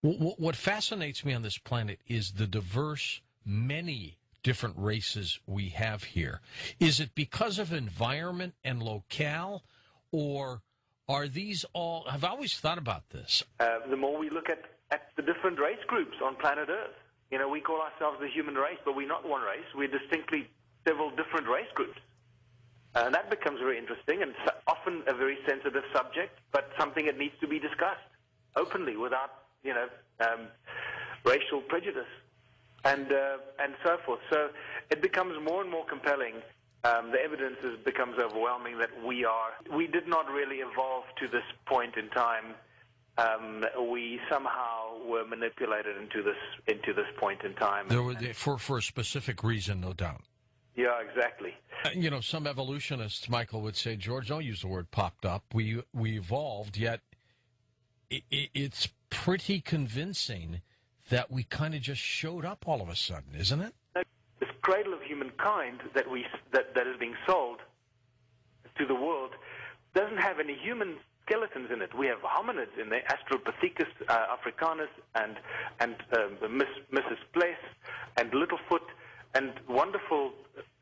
What fascinates me on this planet is the diverse, many different races we have here. Is it because of environment and locale, or are these all? I've always thought about this. The more we look at the different race groups on planet Earth, we call ourselves the human race, but we're not one race. We're distinctly several different race groups. And that becomes very interesting and often a very sensitive subject, but something that needs to be discussed openly without, racial prejudice and so forth. So it becomes more and more compelling. The evidence becomes overwhelming that we did not really evolve to this point in time. We somehow were manipulated into this point in time. For a specific reason, no doubt. Yeah, exactly. Some evolutionists, Michael, would say, George, don't use the word popped up. We evolved, yet it's pretty convincing that we kind of just showed up all of a sudden, isn't it? This cradle of humankind that is being sold to the world doesn't have any human skeletons in it. We have hominids in there, Australopithecus africanus and Mrs. Pless and Littlefoot, and wonderful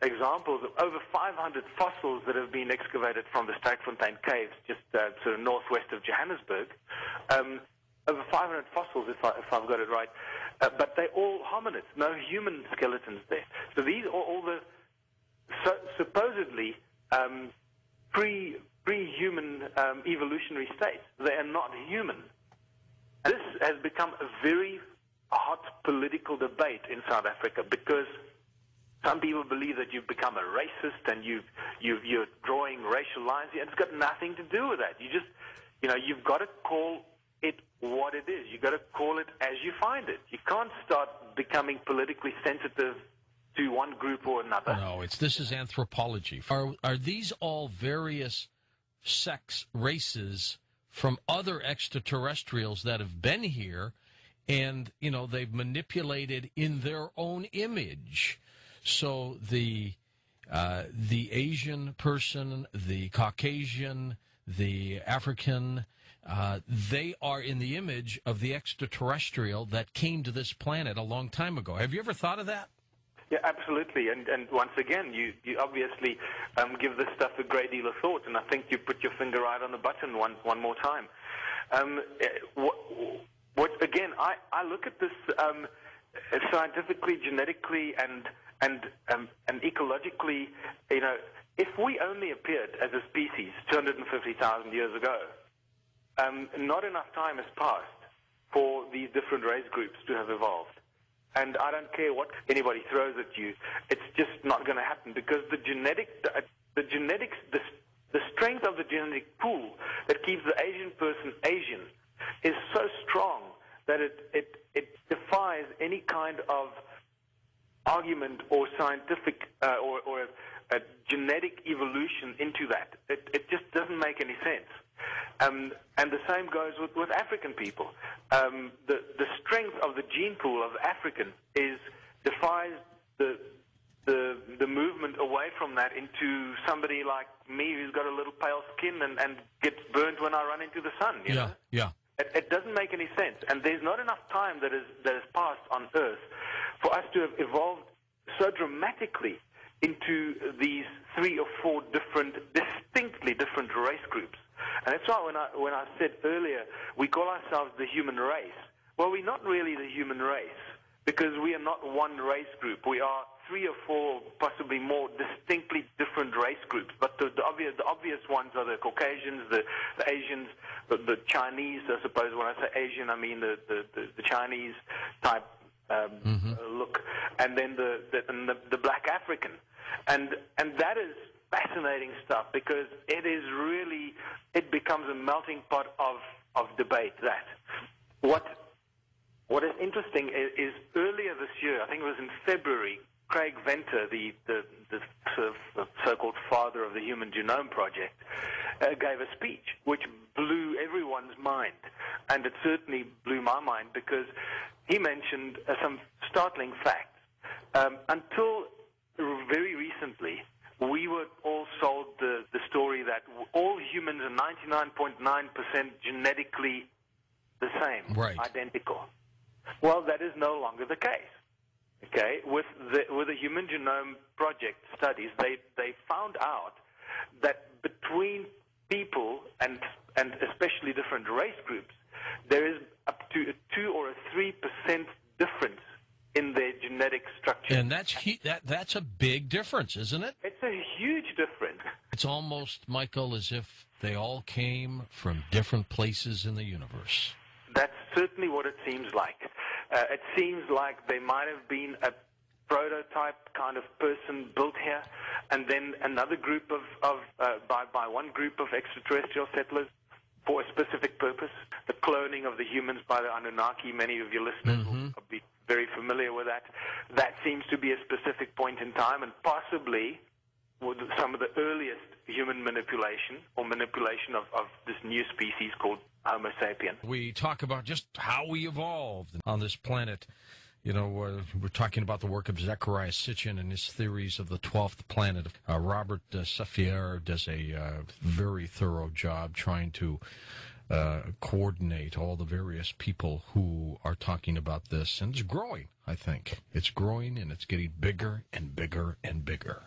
examples of over 500 fossils that have been excavated from the Sterkfontein caves, just sort of northwest of Johannesburg. Over 500 fossils, if I've got it right. But they're all hominids, no human skeletons there. So these are all the supposedly pre-human evolutionary states. They are not human. This has become a very hot political debate in South Africa because some people believe that you've become a racist and you're drawing racial lines. And it's got nothing to do with that. You've got to call it what it is. You've got to call it as you find it. You can't start becoming politically sensitive to one group or another. No, this is anthropology. Are these all various sex races from other extraterrestrials that have been here and, they've manipulated in their own image? So the Asian person, the Caucasian, the African, they are in the image of the extraterrestrial that came to this planet a long time ago. Have you ever thought of that? Yeah, absolutely. And once again, you obviously give this stuff a great deal of thought, and I think you put your finger right on the button one more time. Again, I look at this scientifically, genetically, and ecologically. If we only appeared as a species 250,000 years ago, not enough time has passed for these different race groups to have evolved. And I don't care what anybody throws at you; it's just not going to happen because the strength of the genetic pool that keeps the Asian person Asian is so strong that it defies any kind of argument or scientific or a genetic evolution into that. It just doesn't make any sense. And the same goes with African people. The strength of the gene pool of African defies the movement away from that into somebody like me who's got a little pale skin and gets burnt when I run into the sun. You know? Yeah. It doesn't make any sense, and there's not enough time that has passed on Earth for us to have evolved so dramatically into these 3 or 4 distinctly different race groups. And that's why when I said earlier we call ourselves the human race, well, we're not really the human race because we are not one race group. We are 3 or 4, possibly more, distinctly different race groups. But the obvious ones are the Caucasians, the Asians, the Chinese. I suppose when I say Asian, I mean the Chinese type look, and then the black African, and that is fascinating stuff because it becomes a melting pot of debate. That what is interesting is earlier this year, I think it was in February, Craig Venter, the sort of so-called father of the Human Genome Project, gave a speech which blew everyone's mind, and it certainly blew my mind because he mentioned some startling facts. Until very recently, we were all sold the story that all humans are 99.9% genetically the same, right, identical. Well, that is no longer the case. Okay, with the Human Genome Project studies, they found out that between people and especially different race groups, there is up to a 2 or a 3% difference in their genetic structure. And that's a big difference, isn't it? It's a huge difference. It's almost, Michael, as if they all came from different places in the universe. That's certainly what it seems like. It seems like there might have been a prototype kind of person built here, and then another group by one group of extraterrestrial settlers for a specific purpose. The cloning of the humans by the Anunnaki, many of your listeners will be very familiar with that. That seems to be a specific point in time, and possibly some of the earliest human manipulation or manipulation of this new species called Homo sapien. We talk about just how we evolved on this planet. You know, we're talking about the work of Zecharia Sitchin and his theories of the 12th planet. Robert Safier does a very thorough job trying to coordinate all the various people who are talking about this. And it's growing, I think. It's growing, and it's getting bigger and bigger and bigger.